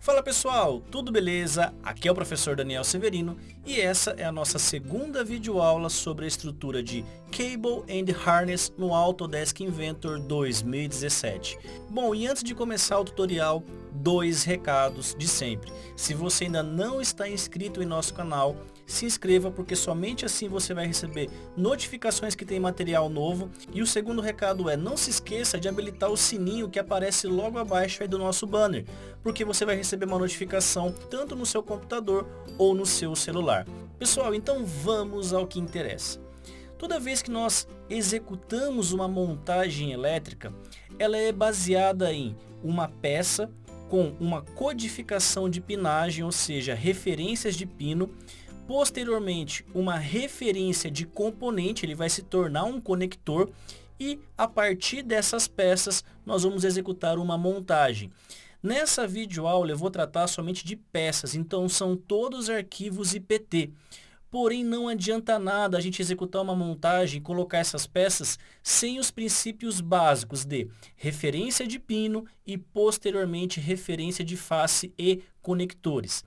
Fala pessoal, tudo beleza? Aqui é o professor Daniel Severino e essa é a nossa segunda videoaula sobre a estrutura de Cable and Harness no Autodesk Inventor 2017. Bom, e antes de começar o tutorial, dois recados de sempre. Se você ainda não está inscrito em nosso canal, se inscreva porque somente assim você vai receber notificações que tem material novo. E o segundo recado é, não se esqueça de habilitar o sininho que aparece logo abaixo aí do nosso banner, porque você vai receber uma notificação tanto no seu computador ou no seu celular. Pessoal, então vamos ao que interessa. Toda vez que nós executamos uma montagem elétrica, ela é baseada em uma peça com uma codificação de pinagem, ou seja, referências de pino. Posteriormente, uma referência de componente, ele vai se tornar um conector e a partir dessas peças nós vamos executar uma montagem. Nessa videoaula eu vou tratar somente de peças, então são todos arquivos IPT. Porém, não adianta nada a gente executar uma montagem e colocar essas peças sem os princípios básicos de referência de pino e posteriormente referência de face e conectores.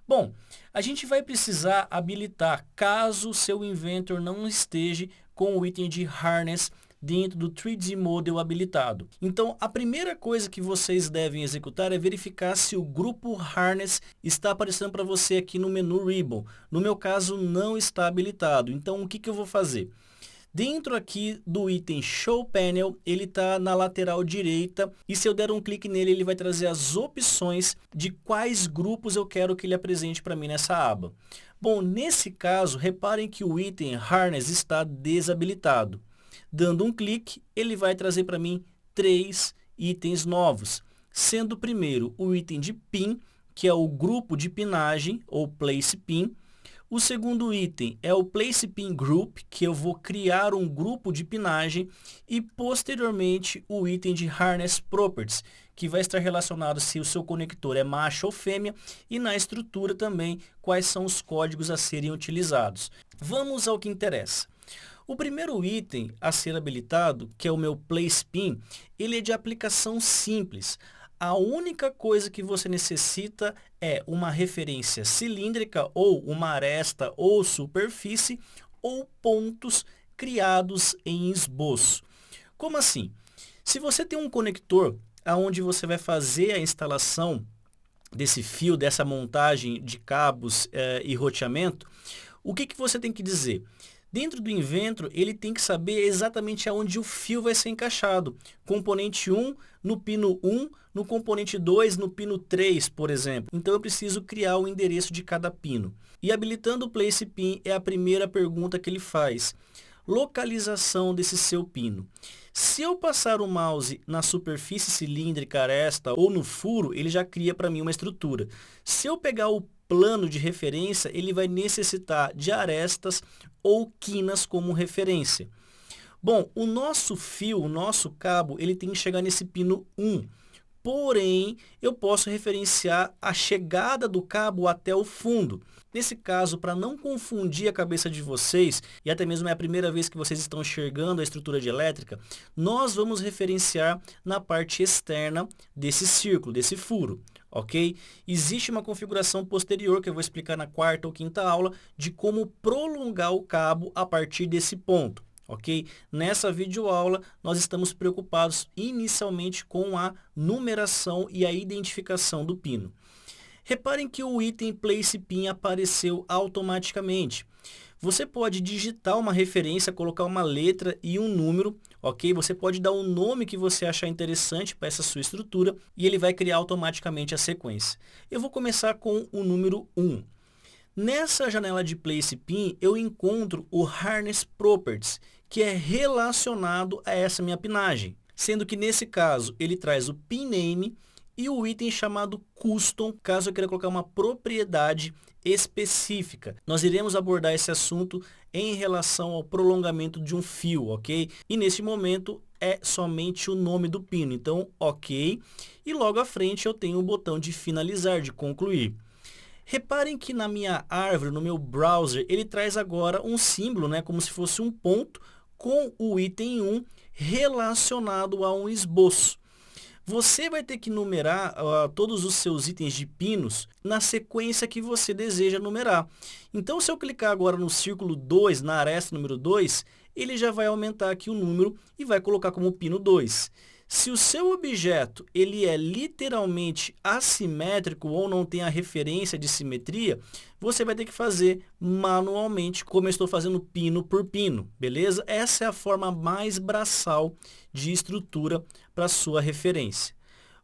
Bom, a gente vai precisar habilitar caso o seu Inventor não esteja com o item de Harness dentro do 3D Model habilitado. Então, a primeira coisa que vocês devem executar é verificar se o grupo Harness está aparecendo para você aqui no menu Ribbon. No meu caso, não está habilitado. Então, o que eu vou fazer? Dentro aqui do item Show Panel, ele está na lateral direita e se eu der um clique nele, ele vai trazer as opções de quais grupos eu quero que ele apresente para mim nessa aba. Bom, nesse caso, reparem que o item Harness está desabilitado. Dando um clique, ele vai trazer para mim 3 itens novos, sendo o primeiro o item de Pin, que é o grupo de pinagem, ou Place Pin. O segundo item é o Place Pin Group, que eu vou criar um grupo de pinagem. E posteriormente o item de Harness Properties, que vai estar relacionado se o seu conector é macho ou fêmea e na estrutura também quais são os códigos a serem utilizados. Vamos ao que interessa. O primeiro item a ser habilitado, que é o meu Place Pin, ele é de aplicação simples. A única coisa que você necessita é uma referência cilíndrica ou uma aresta ou superfície ou pontos criados em esboço. Como assim? Se você tem um conector onde você vai fazer a instalação desse fio, dessa montagem de cabos e roteamento, o que você tem que dizer? Dentro do Inventor, ele tem que saber exatamente aonde o fio vai ser encaixado. Componente 1 no pino 1, no componente 2 no pino 3, por exemplo. Então eu preciso criar o endereço de cada pino. E habilitando o Place Pin é a primeira pergunta que ele faz. Localização desse seu pino. Se eu passar o mouse na superfície cilíndrica, aresta ou no furo, ele já cria para mim uma estrutura. Se eu pegar o plano de referência, ele vai necessitar de arestas ou quinas como referência. Bom, o nosso fio, o nosso cabo, ele tem que chegar nesse pino 1. Porém, eu posso referenciar a chegada do cabo até o fundo. Nesse caso, para não confundir a cabeça de vocês, e até mesmo é a primeira vez que vocês estão enxergando a estrutura de elétrica, nós vamos referenciar na parte externa desse círculo, desse furo. Ok? Existe uma configuração posterior que eu vou explicar na quarta ou quinta aula de como prolongar o cabo a partir desse ponto. Ok? Nessa videoaula nós estamos preocupados inicialmente com a numeração e a identificação do pino. Reparem que o item Place Pin apareceu automaticamente. Você pode digitar uma referência, colocar uma letra e um número, ok? Você pode dar um nome que você achar interessante para essa sua estrutura e ele vai criar automaticamente a sequência. Eu vou começar com o número 1. Nessa janela de Place Pin, eu encontro o Harness Properties, que é relacionado a essa minha pinagem. Sendo que nesse caso, ele traz o Pin Name e o item chamado Custom, caso eu queira colocar uma propriedade específica. Nós iremos abordar esse assunto em relação ao prolongamento de um fio, ok? E nesse momento é somente o nome do pino, então ok. E logo à frente eu tenho o botão de finalizar, de concluir. Reparem que na minha árvore, no meu browser, ele traz agora um símbolo, né, como se fosse um ponto com o item 1 relacionado a um esboço. Você vai ter que numerar todos os seus itens de pinos na sequência que você deseja numerar. Então, se eu clicar agora no círculo 2, na aresta número 2, ele já vai aumentar aqui o número e vai colocar como pino 2. Se o seu objeto ele é literalmente assimétrico ou não tem a referência de simetria, você vai ter que fazer manualmente, como eu estou fazendo pino por pino, beleza? Essa é a forma mais braçal de estrutura para a sua referência.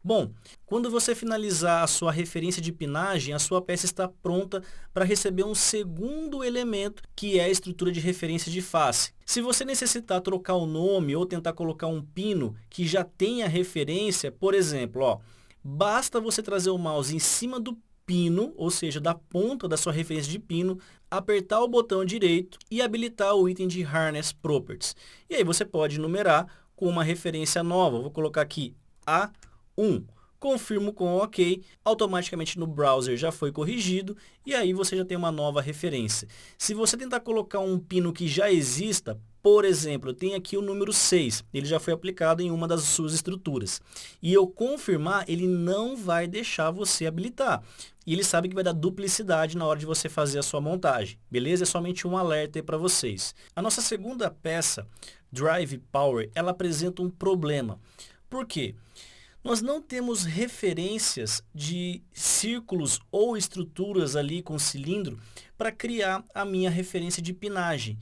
Bom, quando você finalizar a sua referência de pinagem, a sua peça está pronta para receber um segundo elemento, que é a estrutura de referência de face. Se você necessitar trocar o nome ou tentar colocar um pino que já tenha referência, por exemplo, ó, basta você trazer o mouse em cima do pino, ou seja, da ponta da sua referência de pino, apertar o botão direito e habilitar o item de Harness Properties. E aí você pode numerar com uma referência nova. Vou colocar aqui A1. Confirmo com OK, automaticamente no browser já foi corrigido e aí você já tem uma nova referência. Se você tentar colocar um pino que já exista, por exemplo, eu tenho aqui o número 6, ele já foi aplicado em uma das suas estruturas. E eu confirmar, ele não vai deixar você habilitar. E ele sabe que vai dar duplicidade na hora de você fazer a sua montagem, beleza? É somente um alerta aí para vocês. A nossa segunda peça, Drive Power, ela apresenta um problema. Por quê? Nós não temos referências de círculos ou estruturas ali com cilindro para criar a minha referência de pinagem.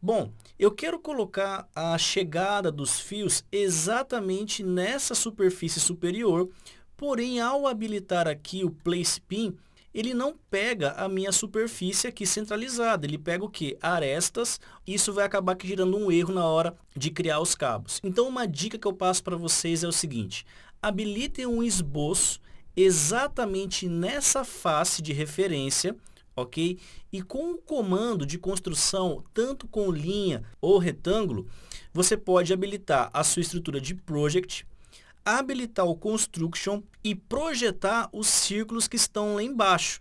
Bom, eu quero colocar a chegada dos fios exatamente nessa superfície superior, porém ao habilitar aqui o Place Pin, ele não pega a minha superfície aqui centralizada, ele pega o que? Arestas, isso vai acabar gerando um erro na hora de criar os cabos. Então uma dica que eu passo para vocês é o seguinte: habilitem um esboço exatamente nessa face de referência, ok? E com o comando de construção, tanto com linha ou retângulo, você pode habilitar a sua estrutura de Project, habilitar o Construction e projetar os círculos que estão lá embaixo,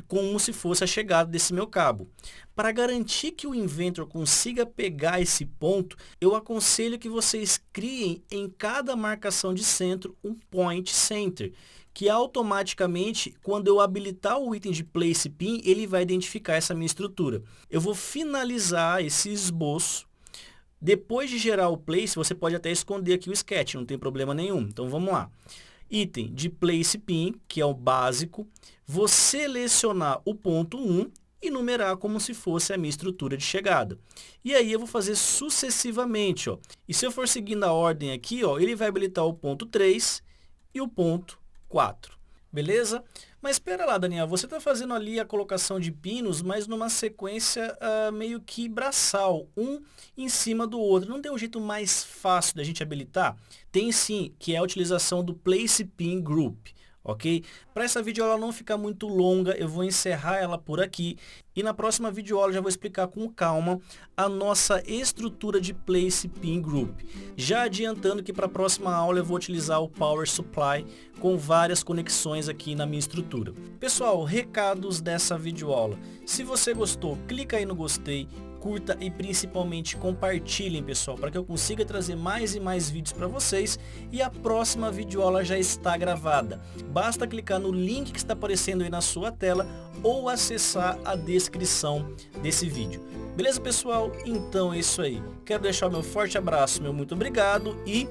como se fosse a chegada desse meu cabo. Para garantir que o Inventor consiga pegar esse ponto, eu aconselho que vocês criem em cada marcação de centro um Point Center, que automaticamente, quando eu habilitar o item de Place Pin, ele vai identificar essa minha estrutura. Eu vou finalizar esse esboço. Depois de gerar o Place, você pode até esconder aqui o Sketch, não tem problema nenhum. Então vamos lá. Item de Place Pin, que é o básico, vou selecionar o ponto 1 e numerar como se fosse a minha estrutura de chegada. E aí eu vou fazer sucessivamente, ó. E se eu for seguindo a ordem aqui, ó, ele vai habilitar o ponto 3 e o ponto 4. Beleza? Mas espera lá, Daniel, você está fazendo ali a colocação de pinos, mas numa sequência meio que braçal, um em cima do outro. Não tem um jeito mais fácil da gente habilitar? Tem sim, que é a utilização do Place Pin Group, ok? Para essa videoaula não ficar muito longa, eu vou encerrar ela por aqui. E na próxima videoaula eu já vou explicar com calma a nossa estrutura de Place Pin Group. Já adiantando que para a próxima aula eu vou utilizar o Power Supply com várias conexões aqui na minha estrutura. Pessoal, recados dessa videoaula. Se você gostou, clica aí no gostei, curta e principalmente compartilhem, pessoal, para que eu consiga trazer mais e mais vídeos para vocês. E a próxima videoaula já está gravada. Basta clicar no link que está aparecendo aí na sua tela ou acessar a descrição desse vídeo. Beleza, pessoal? Então é isso aí. Quero deixar o meu forte abraço, meu muito obrigado e